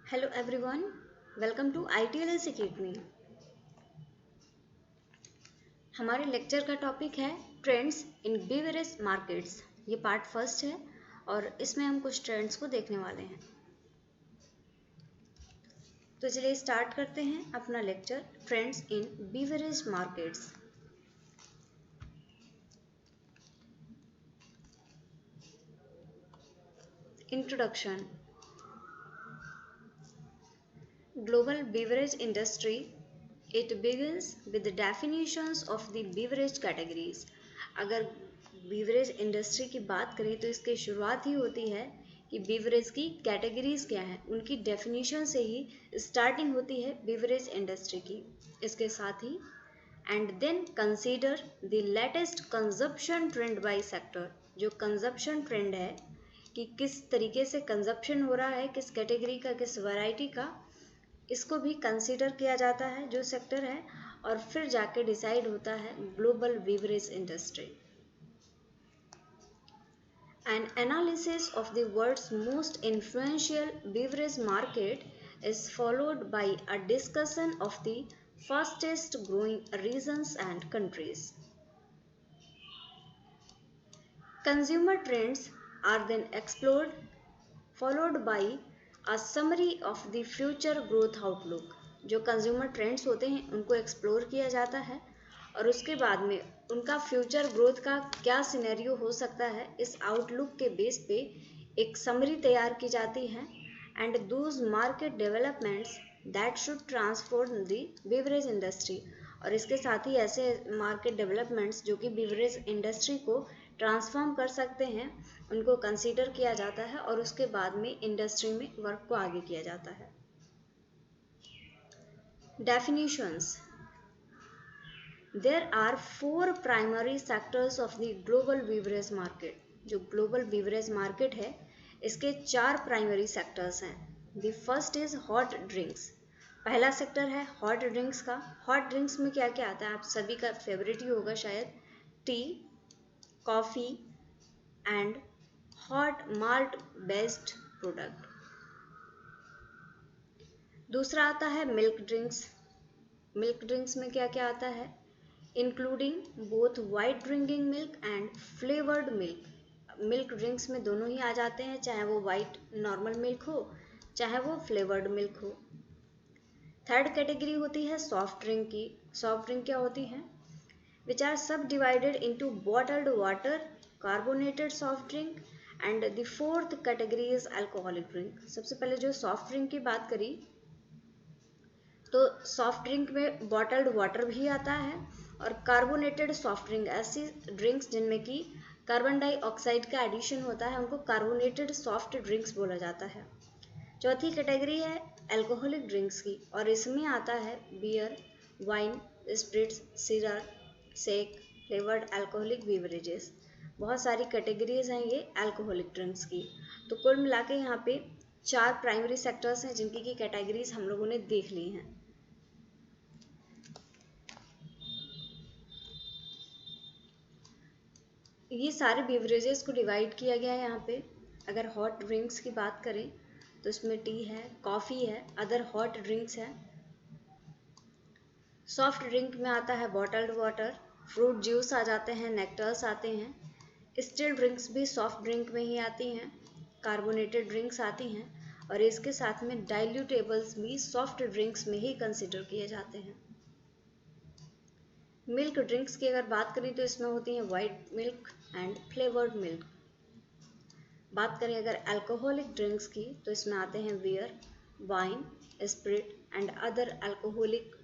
Hello everyone, welcome to ITLS Academy। हमारे lecture का topic है ट्रेंड्स इन बेवरेज मार्केट्स। ये पार्ट फर्स्ट है और इसमें हम कुछ ट्रेंड्स को देखने वाले हैं। तो चलिए स्टार्ट करते हैं अपना lecture trends in beverage markets. Introduction. Global beverage industry, it begins with the definitions of the beverage categories। अगर beverage industry की बात करें तो इसकी शुरुआत ही होती है कि beverage की categories क्या हैं, उनकी definition से ही starting होती है beverage industry की। इसके साथ ही and then consider the latest consumption trend by sector। जो consumption trend है कि किस तरीके से कंजप्शन हो रहा है, किस कैटेगरी का, किस वैरायटी का, इसको भी कंसीडर किया जाता है जो सेक्टर है, और फिर जाके डिसाइड होता है global beverage industry. An analysis of the world's most influential beverage market is followed by a discussion of the fastest growing regions and countries. Consumer trends are then explored followed by a summary of the future growth outlook. जो consumer trends होते हैं उनको explore किया जाता है और उसके बाद में उनका फ्यूचर ग्रोथ का क्या सिनेरियो हो सकता है, इस आउटलुक के बेस पे एक समरी तैयार की जाती है। And those market developments that should transform the beverage industry. और इसके साथ ही ऐसे मार्केट डेवलपमेंट्स जो कि बेवरेज इंडस्ट्री को ट्रांसफॉर्म कर सकते हैं, उनको कंसीडर किया जाता है और उसके बाद में इंडस्ट्री में वर्क को आगे किया जाता है। Definitions. There are 4 primary sectors of the global beverage market. जो ग्लोबल बेवरेज मार्केट है इसके 4 प्राइमरी सेक्टर्स हैं। The first is hot drinks. पहला सेक्टर है हॉट ड्रिंक्स का। हॉट ड्रिंक्स में क्या क्या आता है, आप सभी का फेवरेट ही होगा शायद, T, coffee and hot malt based product. दूसरा आता है मिल्क ड्रिंक्स। मिल्क ड्रिंक्स में क्या क्या आता है, including both white drinking milk and flavoured milk. Milk drinks में दोनों ही आ जाते हैं, चाहे वो वाइट नॉर्मल मिल्क हो चाहे वो फ्लेवर्ड मिल्क हो। थर्ड कैटेगरी होती है सॉफ्ट ड्रिंक की। सॉफ्ट ड्रिंक क्या होती है, विच आर सब divided into bottled water, carbonated soft drink and the fourth category is alcoholic drink. सबसे पहले जो सॉफ्ट ड्रिंक की बात करी तो सॉफ्ट ड्रिंक में बॉटल्ड वाटर भी आता है और कार्बोनेटेड सॉफ्ट ड्रिंक, ऐसी ड्रिंक्स जिनमें कि कार्बन डाइऑक्साइड का एडिशन होता है उनको कार्बोनेटेड सॉफ्ट ड्रिंक्स बोला जाता है। चौथी कैटेगरी है अल्कोहलिक ड्रिंक्स की और इसमें आता है beer, wine, spirits, cider, shake, flavoured alcoholic beverages. बहुत सारी कैटेगरीज हैं ये अल्कोहलिक ड्रिंक्स की। तो कुल मिला के यहाँ पे 4 प्राइमरी सेक्टर्स हैं जिनकी की कैटेगरीज हम लोगों ने देख ली हैं। ये सारे बेवरेजेस को डिवाइड किया गया है यहाँ पे। अगर हॉट ड्रिंक्स की बात करें तो इसमें टी है, कॉफ़ी है, अदर हॉट ड्रिंक्स है। सॉफ्ट ड्रिंक में आता है बॉटल्ड वाटर, फ्रूट जूस आ जाते हैं, नेक्टर्स आते हैं, स्टिल ड्रिंक्स भी सॉफ्ट ड्रिंक में ही आती हैं, कार्बोनेटेड ड्रिंक्स आती हैं और इसके साथ में डाइल्यूटेबल्स भी सॉफ्ट ड्रिंक्स में ही कंसिडर किए जाते हैं। मिल्क ड्रिंक्स की अगर बात करें तो इसमें होती हैं white milk and flavoured milk. बात करें अगर अल्कोहलिक ड्रिंक्स की तो इसमें आते हैं beer, wine, spirit and other alcoholic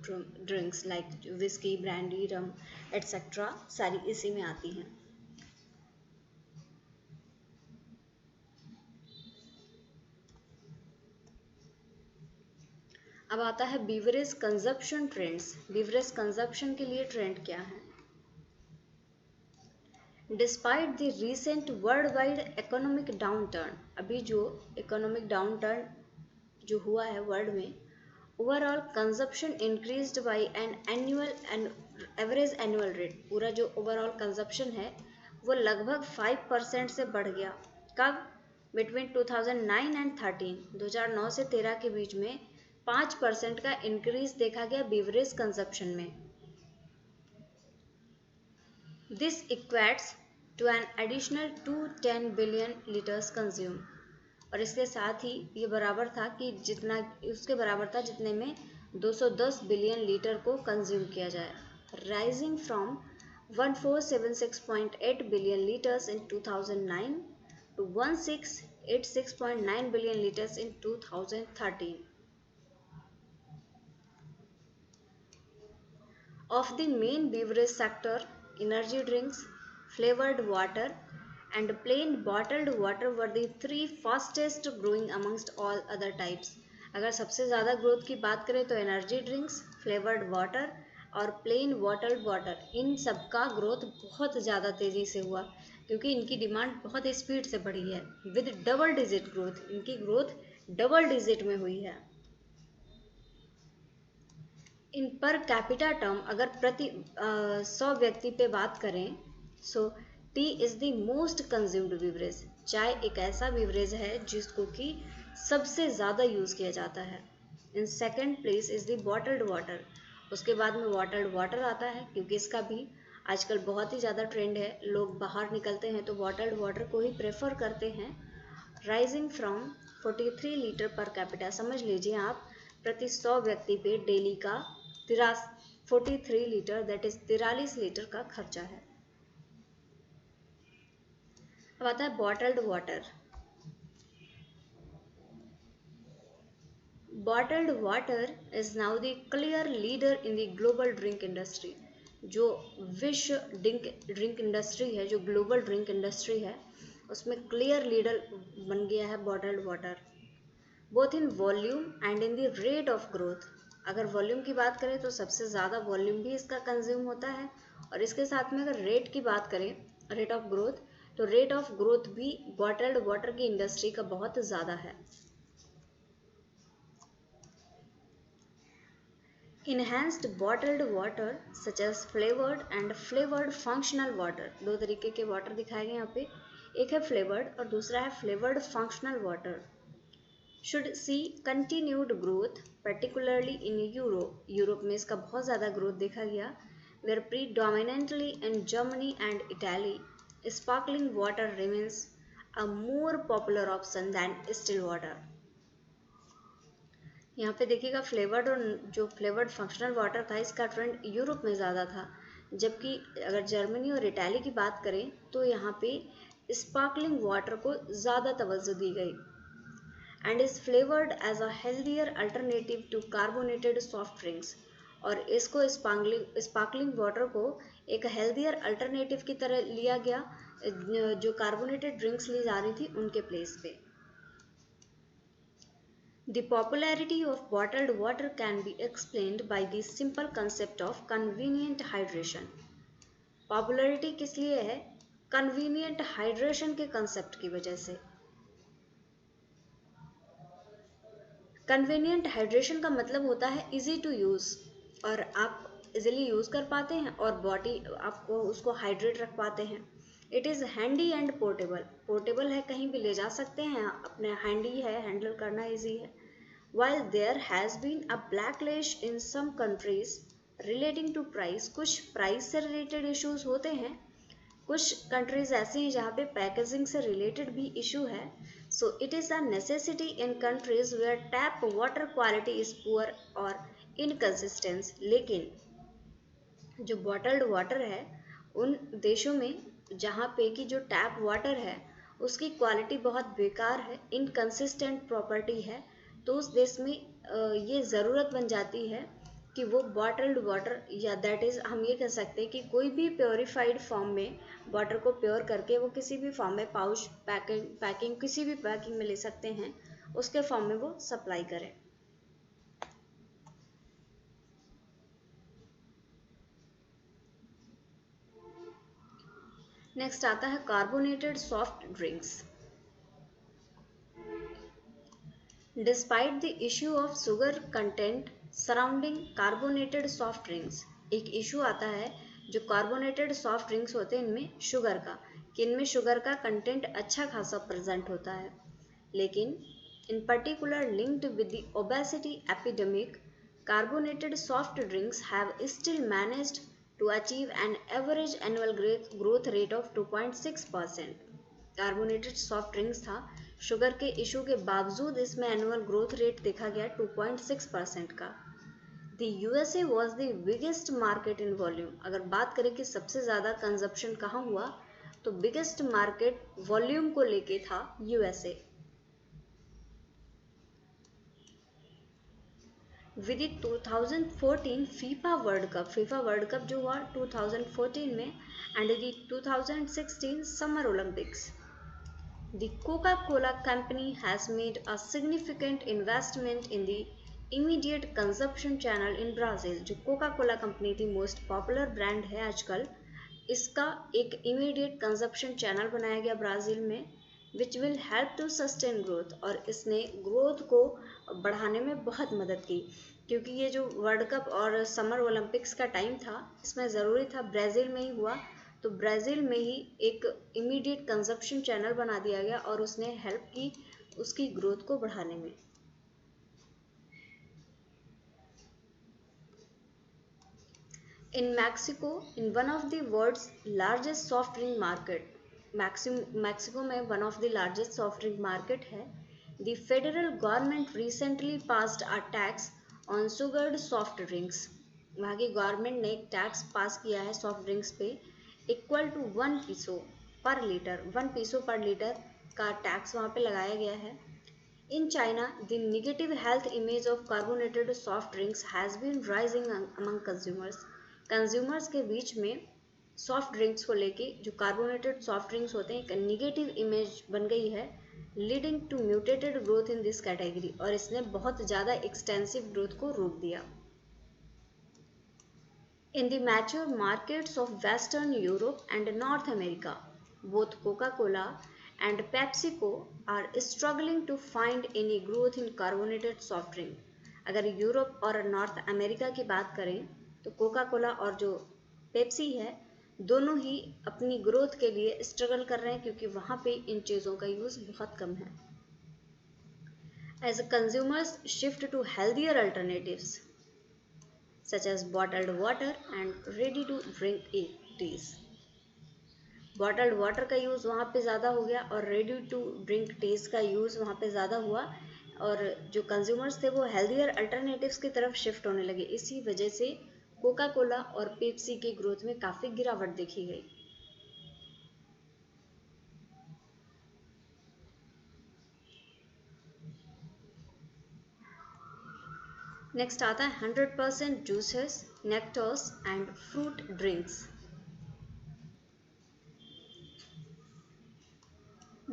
drinks like whisky, brandy, rum etcetera, सारी इसी में आती हैं। अब आता है beverage consumption trends. Beverage consumption के लिए ट्रेंड क्या है। Despite the recent world wide economic downturn, अभी जो इकोनॉमिक डाउनटर्न जो हुआ है वर्ल्ड में, overall consumption increased by an average annual rate. पूरा जो ओवरऑल कंजप्शन है वो लगभग 5% से बढ़ गया। कब, बिटवीन 2009 एंड 2009 से 13 के बीच में 5% का इंक्रीज देखा गया बीवरेज कंजप्शन में। This equates to an additional 210 billion litres consume, और इसके साथ ही ये बराबर था कि जितना उसके बराबर था जितने में 210 बिलियन लीटर को कंज्यूम किया जाए, rising from 1476.8 billion litres in 2009 to 1686.9 billion liters in 2013. Of the main beverage sector, energy drinks, flavored water and plain bottled water were the three fastest growing amongst all other types. अगर सबसे ज़्यादा growth की बात करें तो energy drinks, flavoured water और plane bottled water, इन सब का ग्रोथ बहुत ज़्यादा तेज़ी से हुआ क्योंकि इनकी डिमांड बहुत स्पीड से बढ़ी है। विद डबल डिजिट ग्रोथ, इनकी ग्रोथ डबल डिजिट में हुई है। इन पर कैपिटा टर्म अगर प्रति 100 व्यक्ति पे बात करें, so tea is the most consumed beverage. चाय एक ऐसा बीवरेज है जिसको कि सबसे ज़्यादा यूज़ किया जाता है। In second place is the bottled water, उसके बाद में बॉटल्ड वाटर आता है क्योंकि इसका भी आजकल बहुत ही ज़्यादा ट्रेंड है, लोग बाहर निकलते हैं तो बॉटल्ड वाटर को ही प्रेफर करते हैं। Rising from 43 litre per capita, समझ लीजिए आप प्रति 100 व्यक्ति पे डेली का 43 लीटर दैट इज 43 लीटर का खर्चा है। अब आता है bottled water. Bottled water is now the clear leader in the global drink industry. जो विश्व ड्रिंक इंडस्ट्री है, जो ग्लोबल ड्रिंक इंडस्ट्री है, उसमें क्लियर लीडर बन गया है bottled water, both in volume and in the rate of growth. अगर वॉल्यूम की बात करें तो सबसे ज़्यादा वॉल्यूम भी इसका कंज्यूम होता है, और इसके साथ में अगर रेट की बात करें, रेट ऑफ ग्रोथ, तो रेट ऑफ ग्रोथ भी बॉटल्ड वाटर की इंडस्ट्री का बहुत ज़्यादा है। Enhanced bottled water such as flavoured and flavoured functional water, दो तरीके के वाटर दिखाए गए यहाँ पे, एक है फ्लेवर्ड और दूसरा है flavoured functional water. Should see continued growth particularly in Europe में इसका बहुत ज़्यादा ग्रोथ देखा गया, where predominantly in Germany and Italy sparkling water remains a more popular option than still water. यहाँ पे देखिएगा फ्लेवर्ड और जो फ्लेवर्ड फंक्शनल वाटर था इसका ट्रेंड यूरोप में ज़्यादा था, जबकि अगर जर्मनी और इटाली की बात करें तो यहाँ पे स्पार्कलिंग वाटर को ज़्यादा तवज्जो दी गई, and is flavoured as a healthier alternative to carbonated soft drinks. और इसको स्पार्कलिंग वाटर को एक हेल्दियर अल्टरनेटिव की तरह लिया गया, जो कार्बोनेटेड ड्रिंक्स ली जा रही थी उनके प्लेस पे। The popularity of bottled water can be explained by the simple concept of convenient hydration. Popularity किस लिए है? Convenient hydration के concept की वजह से। Convenient hydration का मतलब होता है easy to use, और आप easily यूज़ कर पाते हैं और बॉडी आपको उसको हाइड्रेट रख पाते हैं। It is handy and portable. Portable है, कहीं भी ले जा सकते हैं, अपने हैंडी है, हैंडल करना ईजी है। While there has been a backlash in some countries relating to price, कुछ प्राइस से रिलेटेड इश्यूज होते हैं, कुछ कंट्रीज ऐसे हैं जहाँ पे पैकेजिंग से रिलेटेड भी इशू है। So it is a necessity in countries where tap water quality is poor और इनकंसिस्टेंस। लेकिन जो बॉटल्ड वाटर है उन देशों में जहाँ पे कि जो टैप वाटर है उसकी क्वालिटी बहुत बेकार है, इनकंसिस्टेंट प्रॉपर्टी है, तो उस देश में ये ज़रूरत बन जाती है कि वो बॉटल्ड वाटर, या दैट इज़ हम ये कह सकते हैं कि कोई भी प्योरीफाइड फॉर्म में वाटर को प्योर करके वो किसी भी फॉर्म में पाउच पैकिंग किसी भी पैकिंग में ले सकते हैं, उसके फॉर्म में वो सप्लाई करें। नेक्स्ट आता है carbonated soft drinks. Despite the issue of sugar content surrounding carbonated soft drinks, एक इशू आता है जो कार्बोनेटेड सॉफ्ट ड्रिंक्स होते हैं इनमें शुगर का, कि इनमें शुगर का कंटेंट अच्छा खासा प्रेजेंट होता है। लेकिन in particular linked with the obesity epidemic, carbonated soft drinks have still managed to achieve an average annual growth rate of 2.6%. Carbonated soft drinks था, शुगर के इशू के बावजूद इसमें एनुअल ग्रोथ रेट देखा गया 2.6% का। The USA was the biggest market in volume. अगर बात करें कि सबसे ज़्यादा कंजप्शन कहाँ हुआ, तो बिगेस्ट मार्केट वॉल्यूम को लेके था USA. With 2014 FIFA world cup जो हुआ 2014 में, and the 2016 summer Olympics, the Coca-Cola company has made a significant investment in the immediate consumption channel in Brazil। जो कोका कोला कंपनी थी, मोस्ट पॉपुलर ब्रांड है आजकल, इसका एक इमीडिएट कंजप्शन चैनल बनाया गया ब्राज़ील में, which will help to sustain growth. और इसने ग्रोथ को बढ़ाने में बहुत मदद की, क्योंकि ये जो वर्ल्ड कप और समर ओलंपिक्स का टाइम था, इसमें ज़रूरी था, ब्राज़ील में ही हुआ, तो ब्राज़ील में ही एक इमीडिएट कंजप्शन चैनल बना दिया गया और उसने हेल्प की उसकी ग्रोथ को बढ़ाने में। In Mexico, in one of the world's largest soft drink market, Mexico में one of the largest soft drink market है, the federal government recently passed a tax on sugared soft drinks. वहाँ की government ने एक tax pass किया है soft drinks पे, equal to 1 peso per litre, 1 peso per litre का tax वहाँ पे लगाया गया है। In China the negative health image of carbonated soft drinks has been rising among consumers के बीच में सॉफ्ट ड्रिंक्स को लेके, जो कार्बोनेटेड सॉफ्ट ड्रिंक्स होते हैं, एक नेगेटिव इमेज बन गई है, leading to mutated growth in this category, और इसने बहुत ज़्यादा एक्सटेंसिव ग्रोथ को रोक दिया। In the mature markets of Western Europe and North America, both Coca-Cola and PepsiCo are struggling to find any growth in carbonated soft drink। अगर Europe और north America की बात करें तो कोका कोला और जो पेप्सी है, दोनों ही अपनी ग्रोथ के लिए स्ट्रगल कर रहे हैं, क्योंकि वहाँ पे इन चीज़ों का यूज़ बहुत कम है। As consumers shift to healthier alternatives such as bottled water and ready to drink teas, bottled water का यूज़ वहाँ पे ज़्यादा हो गया और रेडी टू ड्रिंक टीज का यूज़ वहाँ पे ज़्यादा हुआ, और जो कंज्यूमर्स थे वो हेल्दियर अल्टरनेटिव्स की तरफ शिफ्ट होने लगे। इसी वजह से कोका कोला और पेप्सी की ग्रोथ में काफ़ी गिरावट देखी गई। नेक्स्ट आता है 100% juices, nectars and fruit drinks.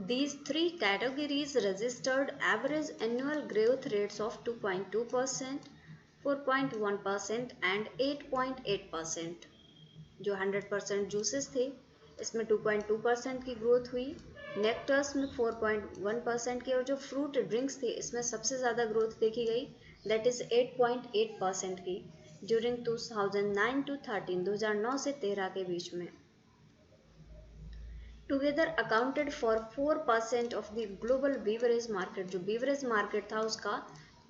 These three categories registered average annual growth rates of 2.2%, 4.1% and 8.8%। जो 100% जूसेस थे, इसमें 2.2% की ग्रोथ हुई, नेक्टर्स में 4.1% की, और जो फ्रूट ड्रिंक्स थे इसमें सबसे ज़्यादा ग्रोथ देखी गई, दैट इज़ 8.8% की, ड्यूरिंग 2009 to 13, 2009 से 13 के बीच में। Together accounted for 4% of the global beverage market. जो बीवरेज मार्केट था उसका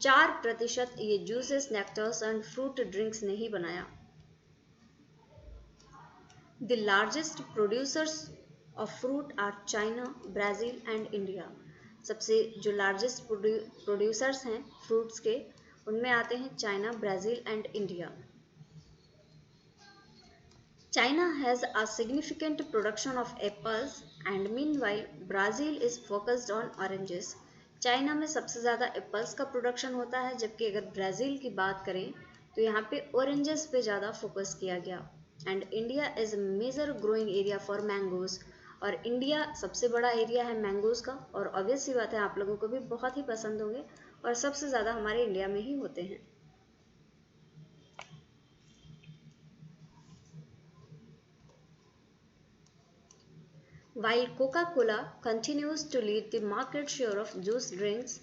4% ये juices, nectars and fruit drinks ने ही बनाया। The largest producers of fruit are China, Brazil and India. सबसे जो लार्जेस्ट प्रोड्यूसर्स हैं फ्रूट्स के, उनमें आते हैं China, Brazil and India. China has a significant production of apples and meanwhile Brazil is focused on oranges। China में सबसे ज़्यादा एप्पल्स का प्रोडक्शन होता है, जबकि अगर ब्राज़ील की बात करें तो यहाँ पे ऑरेंजेस पे ज़्यादा फोकस किया गया। And India is major growing area for mangoes, और इंडिया सबसे बड़ा एरिया है मैंगोज़ का, और ऑब्वियस सी बात है आप लोगों को भी बहुत ही पसंद होंगे, और सबसे ज़्यादा हमारे इंडिया में ही होते हैं। While Coca-Cola continues to lead the market share of juice drinks,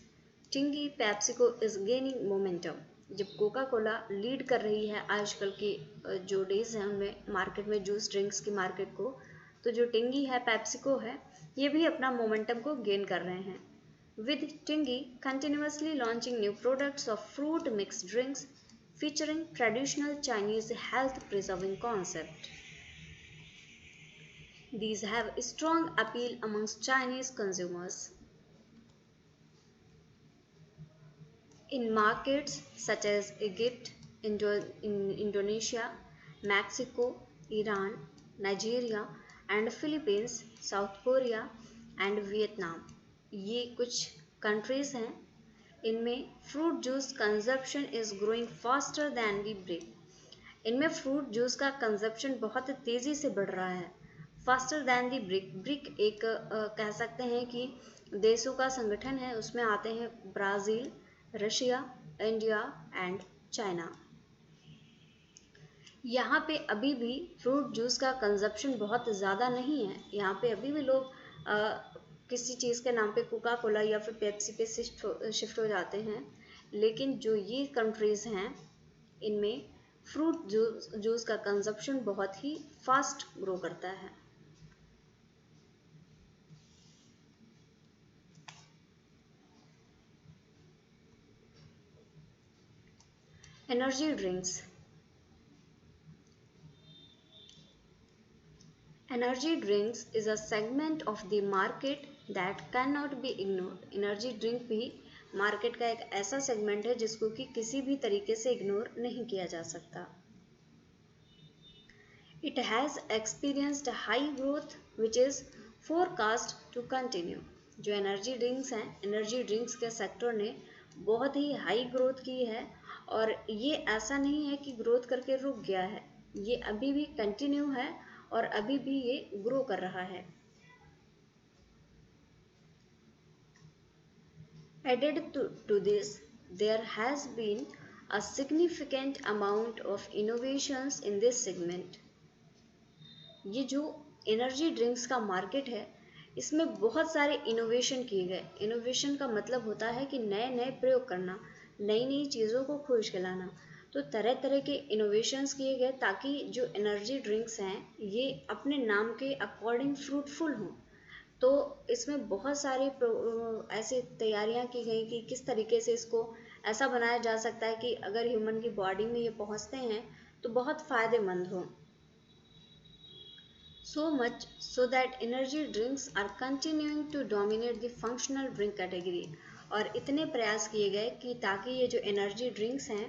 Tingy PepsiCo is gaining momentum। जब कोका कोला लीड कर रही है आजकल की जो डेज हैं उनमें मार्केट में जूस ड्रिंक्स की मार्केट को, तो जो टिंगी है, पेप्सिको है, ये भी अपना मोमेंटम को गेन कर रहे हैं। with Tingy continuously launching new products of fruit mixed drinks featuring traditional Chinese health preserving concept. These have a strong appeal amongst Chinese consumers. In markets such as Egypt, Indonesia, Mexico, Iran, Nigeria and Philippines, South Korea and Vietnam, ये कुछ countries हैं, इनमें fruit juice consumption is growing faster than the brick. इनमें fruit juice का consumption बहुत तेज़ी से बढ़ रहा है. Faster than the brick. Brick एक कह सकते हैं कि देशों का संगठन है. उसमें आते हैं Brazil, Russia, India and China. यहाँ पे अभी भी फ्रूट जूस का कंजप्शन बहुत ज़्यादा नहीं है. यहाँ पे अभी भी लोग किसी चीज़ के नाम पे कोका कोला या फिर पेप्सी पे शिफ्ट हो जाते हैं. लेकिन जो ये कंट्रीज़ हैं, इनमें फ्रूट जूस का कंजप्शन बहुत ही फास्ट ग्रो करता है. Energy drinks. Energy drinks is a segment of the market that cannot be ignored. Energy drink भी मार्केट का एक ऐसा सेगमेंट है जिसको कि किसी भी तरीके से इग्नोर नहीं किया जा सकता. It has experienced high growth which is forecast to continue. जो एनर्जी ड्रिंक्स हैं, एनर्जी ड्रिंक्स के सेक्टर ने बहुत ही हाई ग्रोथ की है और ये ऐसा नहीं है कि ग्रोथ करके रुक गया है. ये अभी भी कंटिन्यू है और अभी भी ये ग्रो कर रहा है. Added to this, there has been a significant amount of innovations in this segment. ये जो एनर्जी ड्रिंक्स का मार्केट है, इसमें बहुत सारे इनोवेशन किए गए. इनोवेशन का मतलब होता है कि नए नए प्रयोग करना, नई नई चीज़ों को खोज के लाना. तो तरह तरह के इनोवेशंस किए गए ताकि जो एनर्जी ड्रिंक्स हैं ये अपने नाम के अकॉर्डिंग फ्रूटफुल हों. तो इसमें बहुत सारी ऐसी तैयारियां की गई कि किस तरीके से इसको ऐसा बनाया जा सकता है कि अगर ह्यूमन की बॉडी में ये पहुंचते हैं तो बहुत फ़ायदेमंद हो. So much so that energy drinks are continuing to dominate the functional drink category. और इतने प्रयास किए गए कि ताकि ये जो एनर्जी ड्रिंक्स हैं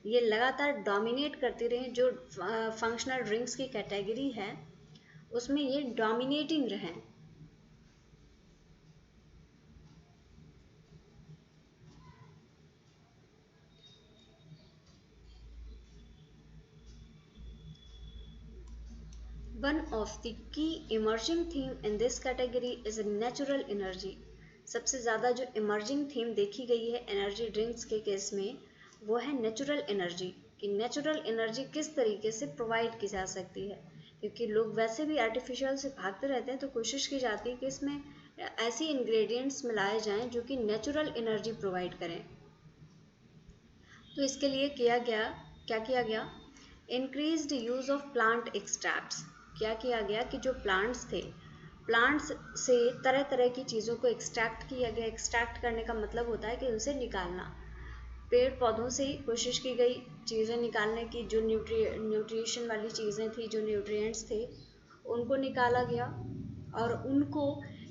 ये लगातार डोमिनेट करती रहें. जो फंक्शनल ड्रिंक्स की कैटेगरी है उसमें ये डोमिनेटिंग रहें. One of the key emerging theme in this category is natural energy. सबसे ज़्यादा जो emerging theme देखी गई है एनर्जी ड्रिंक्स के केस में वो है नेचुरल एनर्जी. कि नेचुरल एनर्जी किस तरीके से प्रोवाइड की जा सकती है, क्योंकि लोग वैसे भी आर्टिफिशियल से भागते रहते हैं. तो कोशिश की जाती है कि इसमें ऐसी इंग्रेडिएंट्स मिलाए जाएं जो कि नेचुरल एनर्जी प्रोवाइड करें. तो इसके लिए क्या किया गया? Increased use of plant extracts. क्या किया गया कि जो प्लांट्स थे, प्लांट्स से तरह तरह की चीज़ों को एक्सट्रैक्ट किया गया. एक्सट्रैक्ट करने का मतलब होता है कि उनसे निकालना. पेड़ पौधों से कोशिश की गई चीज़ें निकालने की. जो न्यूट्रिशन वाली चीज़ें थी, जो न्यूट्रिएंट्स थे, उनको निकाला गया और उनको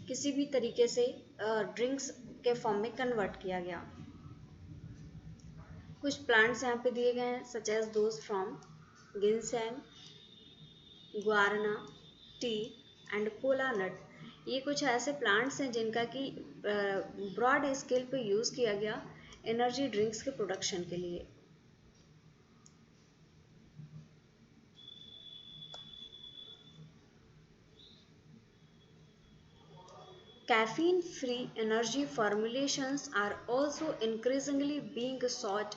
किसी भी तरीके से ड्रिंक्स के फॉर्म में कन्वर्ट किया गया. कुछ प्लांट्स यहाँ पे दिए गए हैं such as those from ginseng, guarana, tea and cola nut. ये कुछ ऐसे प्लांट्स हैं जिनका कि ब्रॉड स्केल पे यूज़ किया गया एनर्जी ड्रिंक्स के प्रोडक्शन के लिए. Caffeine free energy formulations are also increasingly being sought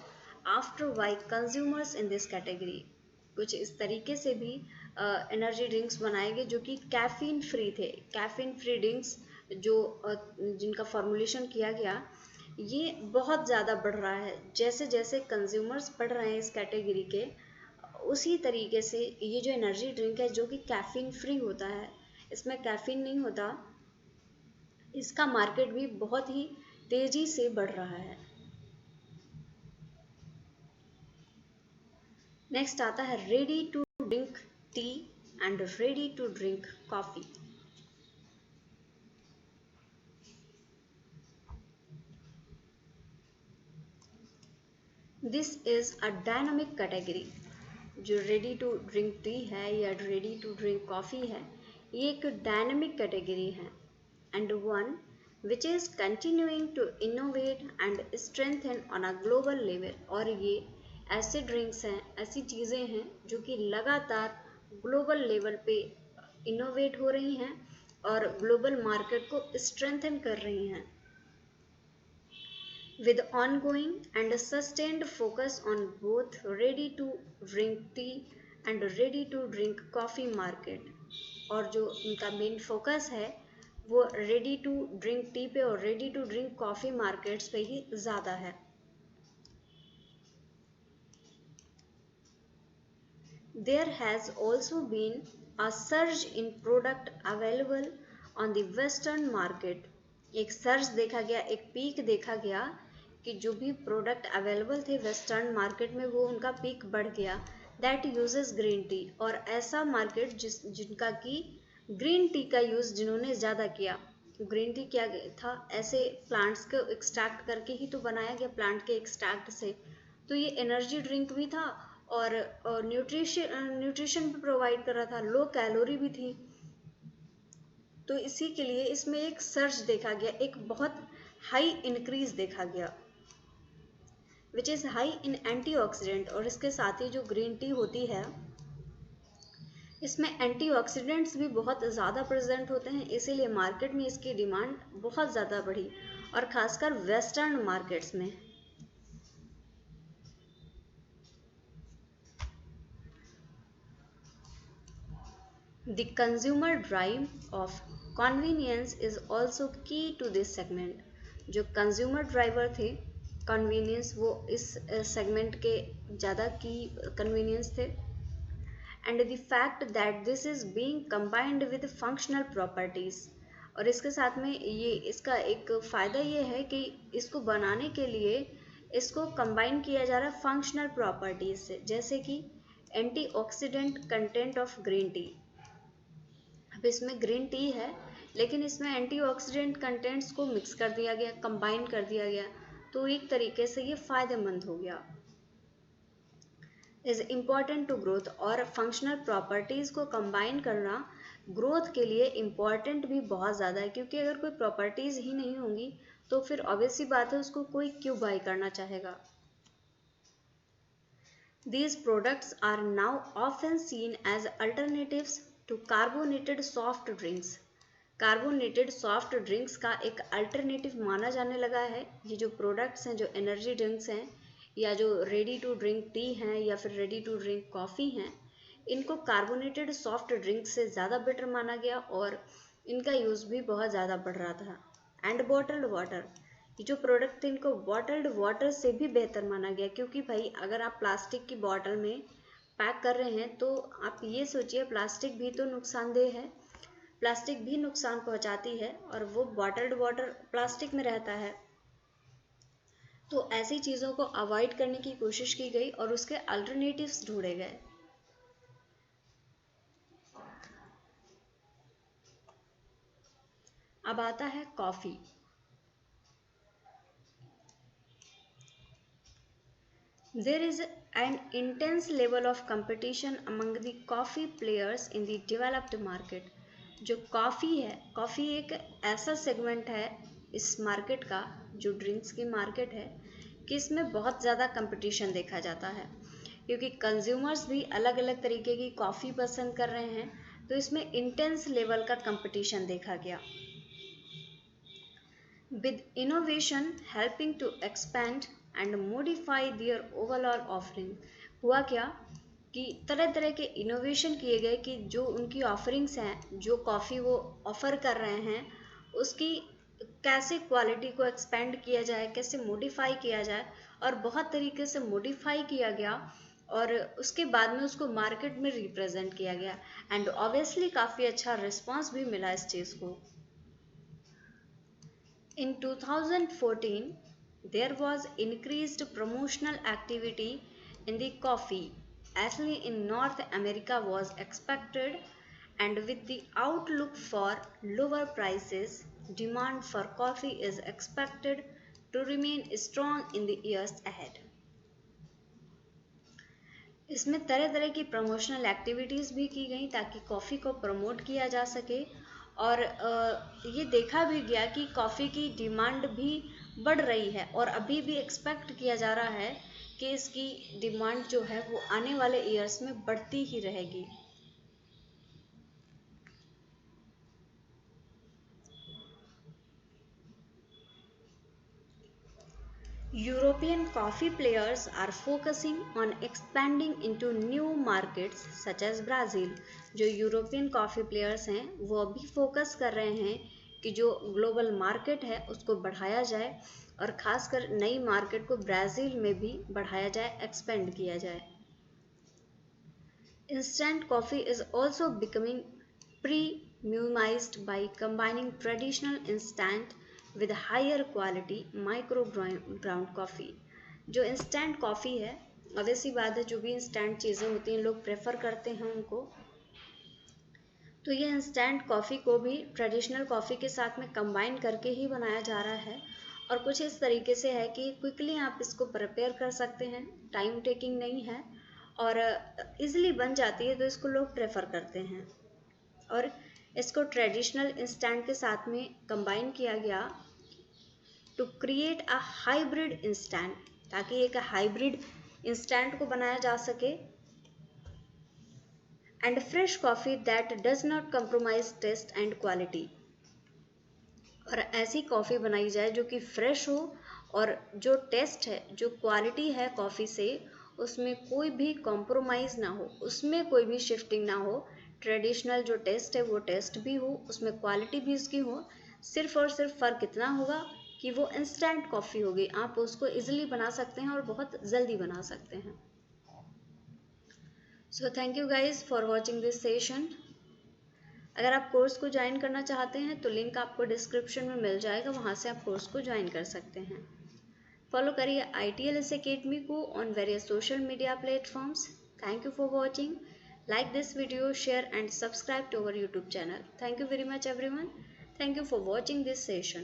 after by consumers in this category. कुछ इस तरीके से भी एनर्जी ड्रिंक्स बनाए गए जो कि कैफीन फ्री थे. कैफीन फ्री ड्रिंक्स जो जिनका फॉर्मुलेशन किया गया ये बहुत ज़्यादा बढ़ रहा है. जैसे जैसे कंज्यूमर्स बढ़ रहे हैं इस कैटेगरी के, उसी तरीके से ये जो एनर्जी ड्रिंक है जो कि कैफीन फ्री होता है, इसमें कैफीन नहीं होता, इसका मार्केट भी बहुत ही तेजी से बढ़ रहा है। नेक्स्ट आता है ready to drink tea and ready to drink coffee. This is a dynamic category. जो रेडी टू ड्रिंक टी है या रेडी टू ड्रिंक कॉफ़ी है, ये एक डायनेमिक कैटेगरी है and one which is continuing to innovate and strengthen on a global level. और ये ऐसे ड्रिंक्स हैं, ऐसी चीज़ें हैं जो कि लगातार ग्लोबल लेवल पे इनोवेट हो रही हैं और ग्लोबल मार्केट को स्ट्रेंथन कर रही हैं with ongoing and sustained focus on both ready to drink tea and ready to drink coffee market। और जो इनका मेन फोकस है वो रेडी टू ड्रिंक टी पे और ready to drink coffee markets पे ही ज़्यादा है। There has also been a surge in product available on the western market। एक सर्ज देखा गया, एक पीक देखा गया कि जो भी प्रोडक्ट अवेलेबल थे वेस्टर्न मार्केट में वो उनका पीक बढ़ गया। That uses green tea. और ऐसा मार्केट जिनका कि ग्रीन टी का यूज़ जिन्होंने ज़्यादा किया। ग्रीन टी क्या था, ऐसे प्लांट्स को एक्सट्रैक्ट करके ही तो बनाया गया, प्लांट के एक्सट्रैक्ट से। तो ये एनर्जी ड्रिंक भी था और न्यूट्रिशन भी प्रोवाइड कर रहा था, लो कैलोरी भी थी। तो इसी के लिए इसमें एक सर्च देखा गया, एक बहुत हाई इंक्रीज देखा गया which is high in antioxidant. और इसके साथ ही जो ग्रीन टी होती है इसमें एंटीऑक्सीडेंट्स भी बहुत ज़्यादा प्रेजेंट होते हैं, इसीलिए मार्केट में इसकी डिमांड बहुत ज़्यादा बढ़ी और ख़ासकर वेस्टर्न मार्केट्स में। The consumer drive of convenience is also key to this segment। जो कंज्यूमर ड्राइवर थे कन्वीनियंस, वो इस सेगमेंट के ज़्यादा की कन्वीनियंस थे। And the fact that this is being combined with functional properties. और इसके साथ में ये इसका एक फ़ायदा ये है कि इसको बनाने के लिए इसको कंबाइन किया जा रहा है फंक्शनल प्रॉपर्टीज़ से, जैसे कि antioxidant content of green tea. अब इसमें ग्रीन टी है लेकिन इसमें एंटीऑक्सीडेंट कंटेंट्स को मिक्स कर दिया गया, कंबाइन कर दिया गया, तो एक तरीके से ये फ़ायदेमंद हो गया। Is important to growth. और फंक्शनल प्रॉपर्टीज़ को कंबाइन करना ग्रोथ के लिए इम्पॉर्टेंट भी बहुत ज़्यादा है, क्योंकि अगर कोई प्रॉपर्टीज़ ही नहीं होंगी तो फिर ऑब्वियस सी बात है उसको कोई क्यों बाई करना चाहेगा। These products are now often seen as alternatives to carbonated soft drinks। Carbonated soft drinks का एक अल्टरनेटिव माना जाने लगा है। ये जो प्रोडक्ट्स हैं, जो एनर्जी ड्रिंक्स हैं या जो रेडी टू ड्रिंक टी हैं या फिर रेडी टू ड्रिंक कॉफ़ी हैं, इनको कार्बोनेटेड सॉफ्ट ड्रिंक से ज़्यादा बेटर माना गया और इनका यूज़ भी बहुत ज़्यादा बढ़ रहा था। एंड बॉटल्ड वाटर, ये जो प्रोडक्ट थे इनको बॉटल्ड वाटर से भी बेहतर माना गया, क्योंकि भाई अगर आप प्लास्टिक की बॉटल में पैक कर रहे हैं तो आप ये सोचिए प्लास्टिक भी तो नुकसानदेह है, प्लास्टिक भी नुकसान पहुंचाती है और वो बॉटल्ड वाटर प्लास्टिक में रहता है। तो ऐसी चीज़ों को अवॉइड करने की कोशिश की गई और उसके अल्टरनेटिव्स ढूंढे गए। अब आता है coffee. There is an intense level of competition among the coffee players in the developed market। जो कॉफ़ी है, कॉफ़ी एक ऐसा सेगमेंट है इस मार्केट का, जो ड्रिंक्स की मार्केट है, कि इसमें बहुत ज़्यादा कंपटीशन देखा जाता है, क्योंकि कंज्यूमर्स भी अलग अलग तरीके की कॉफ़ी पसंद कर रहे हैं, तो इसमें इंटेंस लेवल का कंपटीशन देखा गया। With innovation helping to expand and modify their overall offering। हुआ क्या कि तरह तरह के इनोवेशन किए गए कि जो उनकी ऑफरिंग्स हैं, जो कॉफ़ी वो ऑफ़र कर रहे हैं, उसकी कैसे क्वालिटी को एक्सपेंड किया जाए, कैसे मॉडिफाई किया जाए, और बहुत तरीके से मॉडिफाई किया गया और उसके बाद में उसको मार्केट में रिप्रेजेंट किया गया एंड ऑब्वियसली काफ़ी अच्छा रिस्पॉन्स भी मिला इस चीज़ को। In 2014, there was increased promotional activity in the coffee, especially in North America was expected, and with the outlook for lower prices, demand for coffee is expected to remain strong in the years ahead. इसमें तरह तरह की promotional activities भी की गई ताकि coffee को promote किया जा सके और ये देखा भी गया कि कॉफ़ी की डिमांड भी बढ़ रही है और अभी भी एक्सपेक्ट किया जा रहा है कि इसकी डिमांड जो है वो आने वाले ईयर्स में बढ़ती ही रहेगी। European coffee players are focusing on expanding into new markets such as Brazil। जो यूरोपियन कॉफ़ी प्लेयर्स हैं वो अभी फोकस कर रहे हैं कि जो ग्लोबल मार्केट है उसको बढ़ाया जाए और ख़ासकर नई मार्केट को ब्राज़ील में भी बढ़ाया जाए, एक्सपेंड किया जाए। Instant coffee is also becoming premiumized by combining traditional instant with higher quality micro ground coffee। जो इंस्टेंट कॉफ़ी है, ऑब्वियसली बात है, जो भी इंस्टेंट चीज़ें होती हैं लोग प्रेफर करते हैं उनको, तो ये इंस्टेंट कॉफ़ी को भी ट्रेडिशनल कॉफ़ी के साथ में कंबाइन करके ही बनाया जा रहा है और कुछ इस तरीके से है कि क्विकली आप इसको प्रिपेयर कर सकते हैं, टाइम टेकिंग नहीं है और इजीली बन जाती है, तो इसको लोग प्रेफर करते हैं। और इसको ट्रेडिशनल इंस्टेंट के साथ में कंबाइन किया गया to create a hybrid instant, ताकि एक हाइब्रिड इंस्टेंट को बनाया जा सके and fresh coffee that does not compromise taste and quality. और ऐसी कॉफ़ी बनाई जाए जो कि फ्रेश हो और जो टेस्ट है, जो क्वालिटी है कॉफ़ी से, उसमें कोई भी कॉम्प्रोमाइज़ ना हो, उसमें कोई भी शिफ्टिंग ना हो। ट्रेडिशनल जो टेस्ट है वो टेस्ट भी हो, उसमें क्वालिटी भी उसकी हो। सिर्फ और सिर्फ फ़र्क इतना होगा कि वो इंस्टेंट कॉफ़ी होगी, आप उसको इजीली बना सकते हैं और बहुत जल्दी बना सकते हैं। So thank you guys for watching this session. अगर आप कोर्स को ज्वाइन करना चाहते हैं तो लिंक आपको डिस्क्रिप्शन में मिल जाएगा, वहाँ से आप कोर्स को ज्वाइन कर सकते हैं। फॉलो करिए ITLS Academy को on various social media platforms. Thank you for watching. Like this video, share and subscribe to our YouTube channel. Thank you very much everyone. Thank you for watching this session.